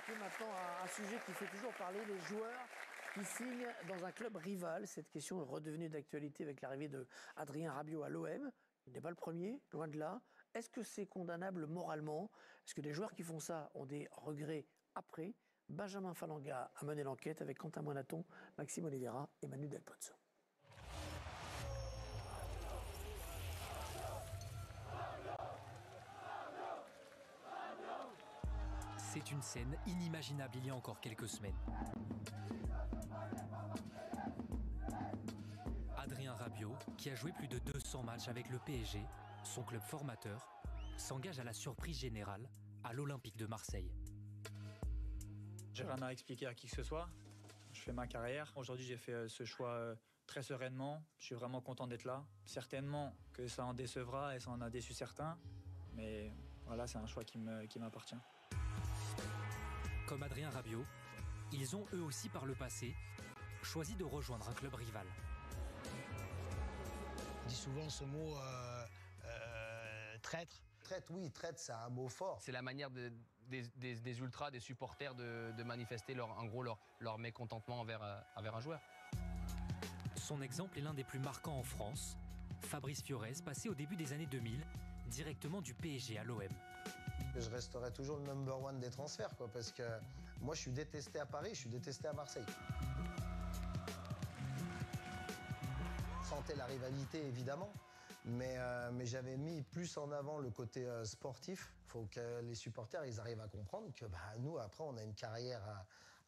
s'attaquer maintenant à un sujet qui fait toujours parler, les joueurs qui signent dans un club rival. Cette question est redevenue d'actualité avec l'arrivée de Adrien Rabiot à l'OM. Il n'est pas le premier, loin de là. Est-ce que c'est condamnable moralement? Est-ce que des joueurs qui font ça ont des regrets après? Benjamin Falanga a mené l'enquête avec Quentin Moinaton, Maxime Oliveira et Manu Delpoz. C'est une scène inimaginable il y a encore quelques semaines. Adrien Rabiot, qui a joué plus de 200 matchs avec le PSG, son club formateur, s'engage à la surprise générale à l'Olympique de Marseille. J'ai rien à expliquer à qui que ce soit. Je fais ma carrière. Aujourd'hui, j'ai fait ce choix très sereinement. Je suis vraiment content d'être là. Certainement que ça en décevra et ça en a déçu certains. Mais voilà, c'est un choix qui m'appartient. Comme Adrien Rabiot, ils ont eux aussi par le passé choisi de rejoindre un club rival. On dit souvent ce mot traître. Traître, oui, traître, c'est un mot fort. C'est la manière des ultras, des supporters de manifester leur mécontentement envers un joueur. Son exemple est l'un des plus marquants en France. Fabrice Fiorez, passé au début des années 2000, directement du PSG à l'OM. Je resterai toujours le number one des transferts, quoi, parce que moi, je suis détesté à Paris, je suis détesté à Marseille. Je sentais la rivalité, évidemment, mais j'avais mis plus en avant le côté sportif. Il faut que les supporters ils arrivent à comprendre que nous, après, on a une carrière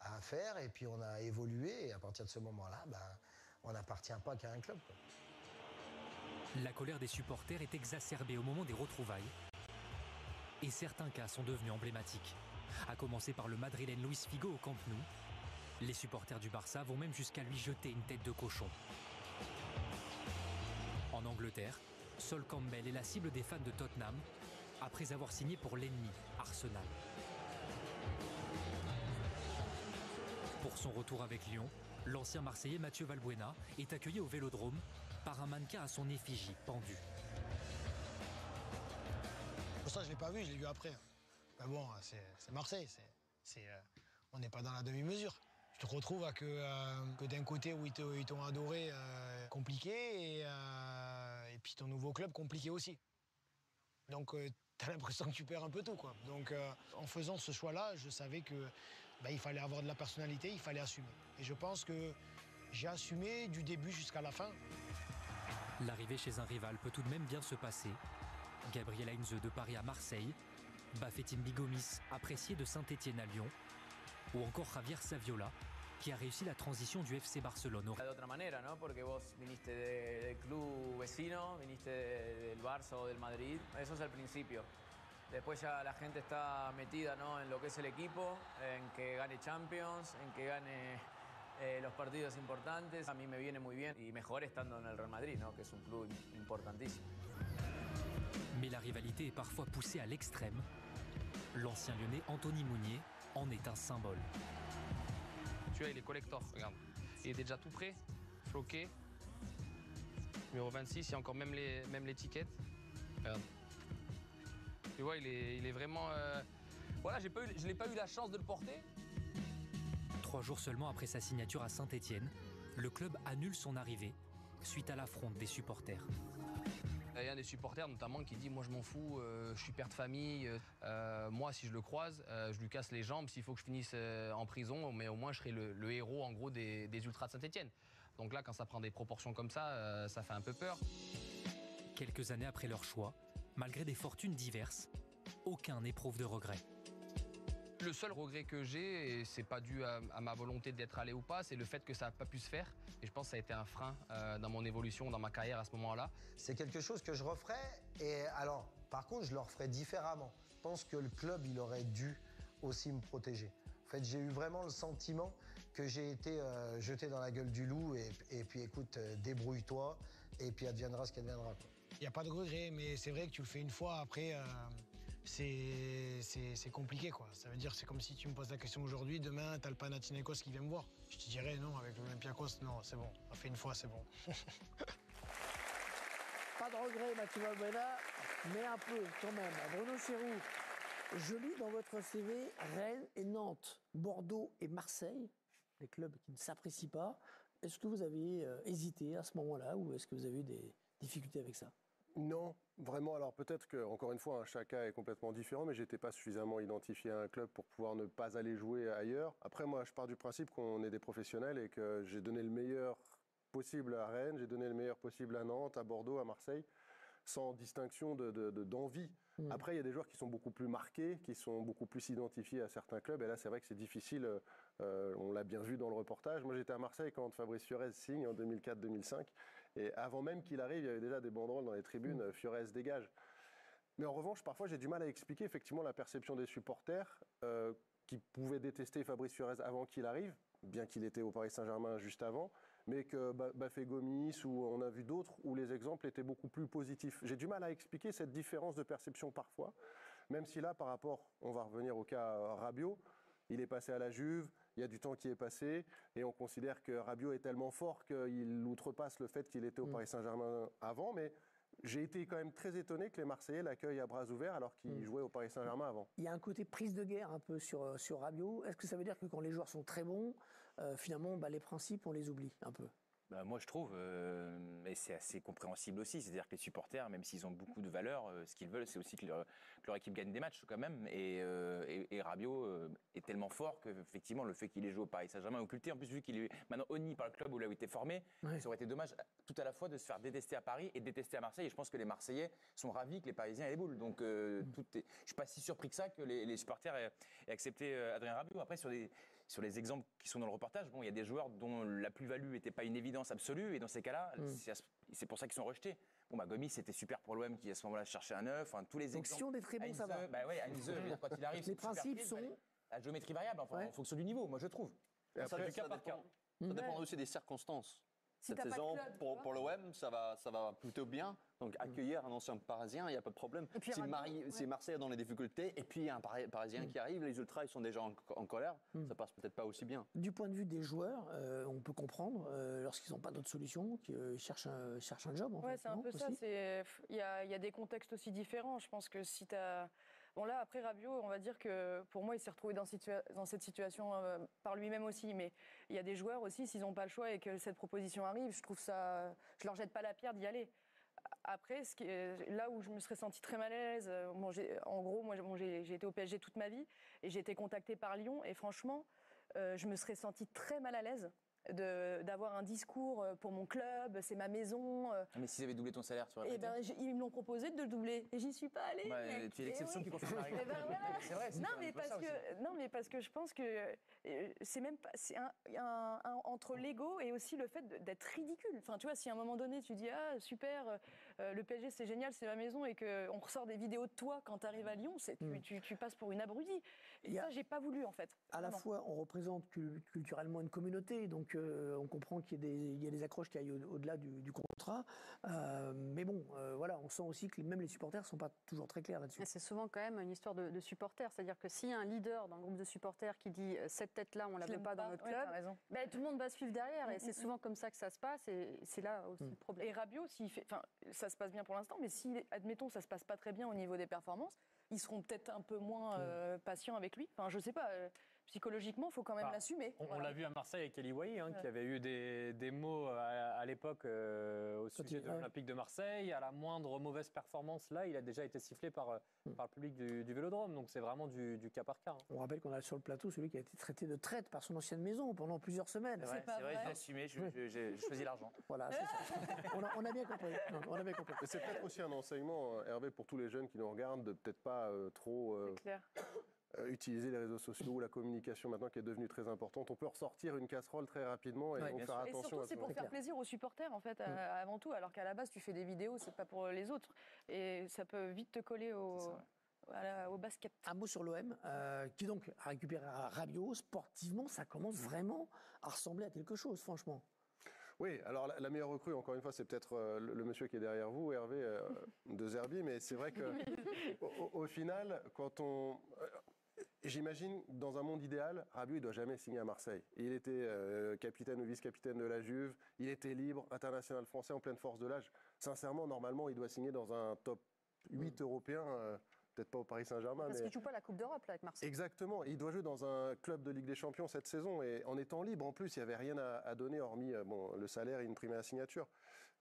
à faire et puis on a évolué. Et à partir de ce moment-là, on n'appartient pas qu'à un club, quoi. La colère des supporters est exacerbée au moment des retrouvailles. Et certains cas sont devenus emblématiques. À commencer par le Madrilène Luis Figo au Camp Nou. Les supporters du Barça vont même jusqu'à lui jeter une tête de cochon. En Angleterre, Sol Campbell est la cible des fans de Tottenham après avoir signé pour l'ennemi, Arsenal. Pour son retour avec Lyon, l'ancien Marseillais Mathieu Valbuena est accueilli au Vélodrome par un mannequin à son effigie pendue. Pour ça, je ne l'ai pas vu, je l'ai vu après. Mais bon, c'est Marseille, on n'est pas dans la demi-mesure. Tu te retrouves à que d'un côté où ils t'ont adoré, compliqué, et puis ton nouveau club, compliqué aussi. Donc, tu as l'impression que tu perds un peu tout, quoi. Donc, en faisant ce choix-là, je savais que il fallait avoir de la personnalité, il fallait assumer. Et je pense que j'ai assumé du début jusqu'à la fin. L'arrivée chez un rival peut tout de même bien se passer. Gabriel Heinze de Paris à Marseille, Bafétim Bigomis, apprécié de Saint-Étienne à Lyon, ou encore Javier Saviola, qui a réussi la transition du FC Barcelone. De otra manera, ¿no? Porque vos viniste del club vecino, viniste del Barça o del Madrid. Eso es el principio. Después ya la gente está metida, ¿no? En lo que es el equipo, en que gane Champions, en que gane los partidos importantes. A mí me viene muy bien y mejor estando en el Real Madrid, ¿no? Que es un club importantísimo. Mais la rivalité est parfois poussée à l'extrême. L'ancien Lyonnais Anthony Mounier en est un symbole. Tu vois, il est collector, regarde. Il est déjà tout prêt, floqué. Numéro 26, il y a encore même l'étiquette. Regarde. Tu vois, il est vraiment... Voilà, je n'ai pas eu la chance de le porter. 3 jours seulement après sa signature à Saint-Étienne, le club annule son arrivée suite à l'affront des supporters. Il y a un des supporters notamment qui dit « Moi je m'en fous, je suis père de famille, moi si je le croise, je lui casse les jambes, s'il faut que je finisse en prison, mais au moins je serai le héros en gros des ultras de Saint-Étienne. » Donc là quand ça prend des proportions comme ça fait un peu peur. Quelques années après leur choix, malgré des fortunes diverses, aucun n'éprouve de regret. Le seul regret que j'ai, et c'est pas dû à ma volonté d'être allé ou pas, c'est le fait que ça n'a pas pu se faire. Et je pense que ça a été un frein dans mon évolution, dans ma carrière à ce moment-là. C'est quelque chose que je referais. Et alors, par contre, je le referais différemment. Je pense que le club, il aurait dû aussi me protéger. En fait, j'ai eu vraiment le sentiment que j'ai été jeté dans la gueule du loup. Et puis, écoute, débrouille-toi. Et puis, adviendra ce qu'adviendra. Il n'y a pas de regret, mais c'est vrai que tu le fais une fois, après, c'est compliqué, quoi. Ça veut dire, c'est comme si tu me poses la question aujourd'hui, demain, t'as le Panathinaikos qui vient me voir. Je te dirais non, avec l'Olympiakos, non, c'est bon. On a fait une fois, c'est bon. Pas de regret, Mathieu Valbuena, mais un peu quand même. Bruno Chéroux, Je lis dans votre CV Rennes et Nantes, Bordeaux et Marseille, des clubs qui ne s'apprécient pas. Est-ce que vous avez hésité à ce moment-là ou est-ce que vous avez eu des difficultés avec ça? Non, vraiment. Alors peut-être que, encore une fois, chaque cas est complètement différent, mais j'étais pas suffisamment identifié à un club pour pouvoir ne pas aller jouer ailleurs. Après, moi, je pars du principe qu'on est des professionnels et que j'ai donné le meilleur possible à Rennes, j'ai donné le meilleur possible à Nantes, à Bordeaux, à Marseille, sans distinction d'envie. Après, il y a des joueurs qui sont beaucoup plus marqués, qui sont beaucoup plus identifiés à certains clubs. Et là, c'est vrai que c'est difficile. On l'a bien vu dans le reportage. Moi, j'étais à Marseille quand Fabrice Fiorez signe en 2004-2005. Et avant même qu'il arrive, il y avait déjà des banderoles dans les tribunes, Fiorez dégage. Mais en revanche, parfois, j'ai du mal à expliquer effectivement la perception des supporters qui pouvaient détester Fabrice Fiorez avant qu'il arrive, bien qu'il était au Paris Saint-Germain juste avant, mais que Bafé Gomis ou on a vu d'autres où les exemples étaient beaucoup plus positifs. J'ai du mal à expliquer cette différence de perception parfois, même si là, par rapport, on va revenir au cas Rabiot, il est passé à la Juve, il y a du temps qui est passé, et on considère que Rabiot est tellement fort qu'il outrepasse le fait qu'il était au Paris Saint-Germain avant, mais j'ai été quand même très étonné que les Marseillais l'accueillent à bras ouverts alors qu'il jouait au Paris Saint-Germain avant. Il y a un côté prise de guerre un peu sur Rabiot. Est-ce que ça veut dire que quand les joueurs sont très bons, finalement, les principes, on les oublie un peu? Moi, je trouve, et c'est assez compréhensible aussi, c'est-à-dire que les supporters, même s'ils ont beaucoup de valeur, ce qu'ils veulent, c'est aussi que leur équipe gagne des matchs quand même. Et Rabiot est tellement fort qu'effectivement, le fait qu'il ait joué au Paris Saint-Germain occulté, en plus vu qu'il est maintenant honni par le club où il a été formé, ça aurait été dommage tout à la fois de se faire détester à Paris et détester à Marseille. Et je pense que les Marseillais sont ravis que les Parisiens aient les boules. Donc, je suis pas si surpris que ça que les supporters aient accepté Adrien Rabiot. Après, sur les exemples qui sont dans le reportage, il y a des joueurs dont la plus-value n'était pas une évidence absolue, et dans ces cas-là, c'est pour ça qu'ils sont rejetés. Gomis, c'était super pour l'OM qui à ce moment-là cherchait un neuf. Tous les Donc exemples. si on est très bon, ça va. Heinze, quand il arrive, les principes sont la géométrie variable, en fonction du niveau, moi je trouve. Et après, du cas par cas. Ça dépend aussi des circonstances. Si Cette saison, club, pour l'OM, ça va plutôt bien. Donc accueillir un ancien Parisien, il n'y a pas de problème. Si Marseille est dans les difficultés, et puis il y a un Parisien qui arrive, les ultras ils sont déjà en colère, ça passe peut-être pas aussi bien. Du point de vue des joueurs, on peut comprendre, lorsqu'ils n'ont pas d'autre solution, qu'ils cherchent un job. C'est un peu ça. Il y a des contextes aussi différents. Je pense que si tu as... Bon là, après Rabiot, on va dire que pour moi, il s'est retrouvé dans cette situation par lui-même aussi. Mais il y a des joueurs aussi, s'ils n'ont pas le choix et que cette proposition arrive, je leur jette pas la pierre d'y aller. Après, là où je me serais sentie très mal à l'aise, en gros, moi j'ai été au PSG toute ma vie et j'ai été contactée par Lyon et franchement, je me serais sentie très mal à l'aise d'avoir un discours pour mon club, c'est ma maison. Mais s'ils avaient doublé ton salaire, tu aurais ils me l'ont proposé de le doubler et j'y suis pas allée. Tu es l'exception qui confirme la règle. C'est vrai. Mais parce que je pense que c'est même pas, entre l'ego et aussi le fait d'être ridicule. Enfin, tu vois, si à un moment donné tu dis super, le PSG c'est génial, c'est ma maison et que on ressort des vidéos de toi quand tu arrives à Lyon, tu passes pour une abrutie. Et ça, j'ai pas voulu en fait. À la fois, on représente culturellement une communauté, donc on comprend qu'il y a des accroches qui aillent au-delà du contrat. Mais bon, on sent aussi que même les supporters ne sont pas toujours très clairs là-dessus. C'est souvent quand même une histoire de supporters. C'est-à-dire que s'il y a un leader dans le groupe de supporters qui dit cette tête-là, on ne la veut pas dans notre club, tout le monde va suivre derrière. Et c'est souvent comme ça que ça se passe. Et c'est là aussi le problème. Et Rabiot, ça se passe bien pour l'instant, mais si, admettons, ça ne se passe pas très bien au niveau des performances, ils seront peut-être un peu moins patients avec lui. Enfin, je ne sais pas. Psychologiquement, il faut quand même l'assumer. On l'a vu à Marseille avec Eli Wahi, qui avait eu des mots à l'époque au sujet de l'Olympique de Marseille. À la moindre mauvaise performance, là, il a déjà été sifflé par le public du Vélodrome. Donc c'est vraiment du cas par cas. On rappelle qu'on a sur le plateau celui qui a été traité de traître par son ancienne maison pendant plusieurs semaines. C'est vrai, je l'ai assumé, j'ai choisi l'argent. Voilà, c'est ça. On a bien compris. Mais c'est peut-être aussi un enseignement, Hervé, pour tous les jeunes qui nous regardent, de peut-être pas trop... utiliser les réseaux sociaux ou la communication maintenant qui est devenue très importante. On peut ressortir une casserole très rapidement et on faire attention. Et surtout, c'est pour faire plaisir aux supporters en fait, avant tout, alors qu'à la base tu fais des vidéos, c'est pas pour les autres. Et ça peut vite te coller au basket. Un mot sur l'OM, qui donc a récupéré Rabiot. Sportivement, ça commence vraiment à ressembler à quelque chose, franchement. Oui, alors la meilleure recrue, encore une fois, c'est peut-être le monsieur qui est derrière vous, Hervé, de Zerbi, mais c'est vrai que au final, quand on... J'imagine, dans un monde idéal, Rabiot, il ne doit jamais signer à Marseille. Il était capitaine ou vice-capitaine de la Juve, il était libre, international français en pleine force de l'âge. Sincèrement, normalement, il doit signer dans un top 8 européen peut-être pas au Paris Saint-Germain. Parce qu'il ne joue pas la Coupe d'Europe là avec Marseille. Exactement, il doit jouer dans un club de Ligue des Champions cette saison et en étant libre en plus, il n'y avait rien à donner hormis le salaire et une prime à la signature.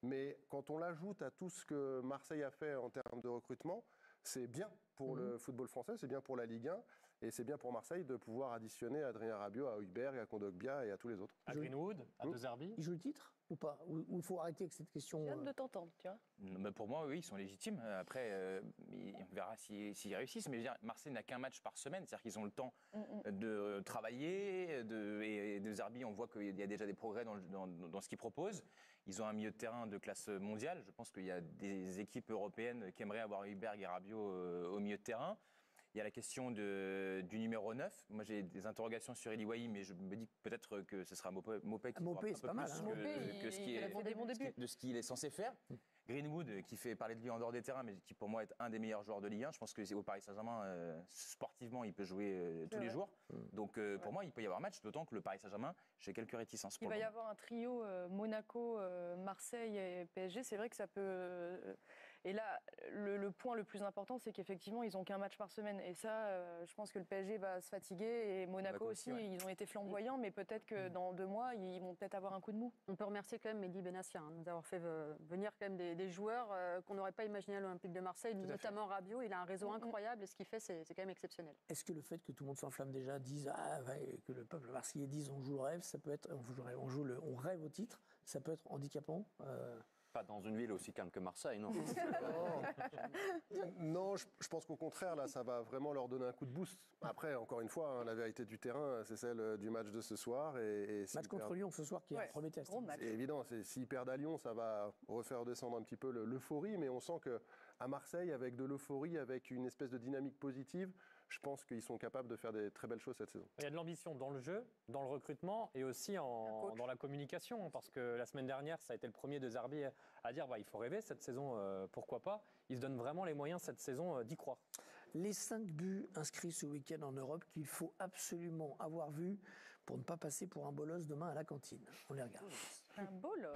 Mais quand on l'ajoute à tout ce que Marseille a fait en termes de recrutement, c'est bien pour le football français, c'est bien pour la Ligue 1 et c'est bien pour Marseille de pouvoir additionner Adrien Rabiot à Hojbjerg, à Kondogbia et à tous les autres. À Greenwood, à De Zerbi. Il joue le titre ou pas? Ou il faut arrêter avec cette question? J'ai hâte de t'entendre, tu vois. Mais pour moi, oui, ils sont légitimes. Après, on verra s'ils réussissent. Mais je veux dire, Marseille n'a qu'un match par semaine, c'est-à-dire qu'ils ont le temps de travailler. Et De Zerbi, on voit qu'il y a déjà des progrès dans ce qu'ils proposent. Ils ont un milieu de terrain de classe mondiale. Je pense qu'il y a des équipes européennes qui aimeraient avoir Hojbjerg et Rabiot au milieu de terrain. Il y a la question du numéro 9. Moi, j'ai des interrogations sur Eli Wahi, mais je me dis peut-être que ce sera Mopé qui fera un peu plus de ce qu'il est censé faire. Greenwood, qui fait parler de lui en dehors des terrains, mais qui pour moi est un des meilleurs joueurs de Ligue 1. Je pense que au Paris Saint-Germain, sportivement, il peut jouer tous les jours. Donc pour moi, il peut y avoir match, d'autant que le Paris Saint-Germain, j'ai quelques réticences. Il va y avoir un trio Monaco, Marseille et PSG. C'est vrai que ça peut... Et là, le point le plus important, c'est qu'effectivement, ils n'ont qu'un match par semaine. Et ça, je pense que le PSG va se fatiguer. Et Monaco aussi, ils ont été flamboyants. Mais peut-être que dans 2 mois, ils vont peut-être avoir un coup de mou. On peut remercier quand même Mehdi Benassia de nous avoir fait venir quand même des joueurs qu'on n'aurait pas imaginé à l'Olympique de Marseille, notamment Rabiot. Il a un réseau incroyable et ce qu'il fait, c'est quand même exceptionnel. Est-ce que le fait que tout le monde s'enflamme déjà, que le peuple marseillais dise on joue le rêve, ça peut être, on rêve au titre, ça peut être handicapant? Pas dans une ville aussi calme que Marseille, non. Non, je pense qu'au contraire, là, ça va vraiment leur donner un coup de boost. Après, encore une fois, la vérité du terrain, c'est celle du match de ce soir. Match contre Lyon ce soir, qui est un premier test. C'est évident, s'ils perdent à Lyon, ça va refaire descendre un petit peu l'euphorie, mais on sent qu'à Marseille, avec de l'euphorie, avec une espèce de dynamique positive, je pense qu'ils sont capables de faire des très belles choses cette saison. Il y a de l'ambition dans le jeu, dans le recrutement et aussi dans la communication. Parce que la semaine dernière, ça a été le premier De Zerbi à dire il faut rêver cette saison, pourquoi pas. Ils se donnent vraiment les moyens cette saison d'y croire. Les 5 buts inscrits ce week-end en Europe qu'il faut absolument avoir vus pour ne pas passer pour un bolos demain à la cantine. On les regarde. Un bolos.